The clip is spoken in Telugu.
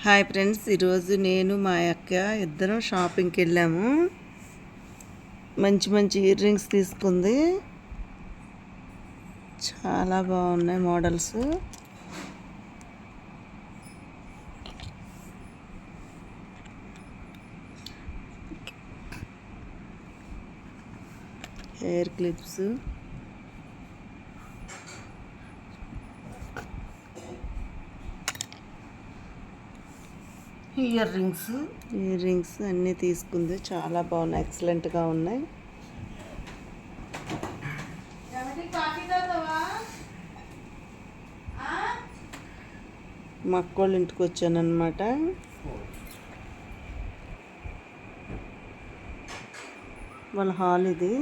హాయ్ ఫ్రెండ్స్, ఈరోజు నేను మా అక్క ఇద్దరం షాపింగ్కి వెళ్ళాము. మంచి మంచి ఇయర్ రింగ్స్ తీసుకుంది. చాలా బాగున్నాయి models. Hair clips, ear rings అన్నీ తీసుకుంది. చాలా బాగున్నాయి, ఎక్సలెంట్గా ఉన్నాయి. మా అక్కోళ్ళ ఇంటికి వచ్చాను అనమాట. వాళ్ళ హాల్ ఇది.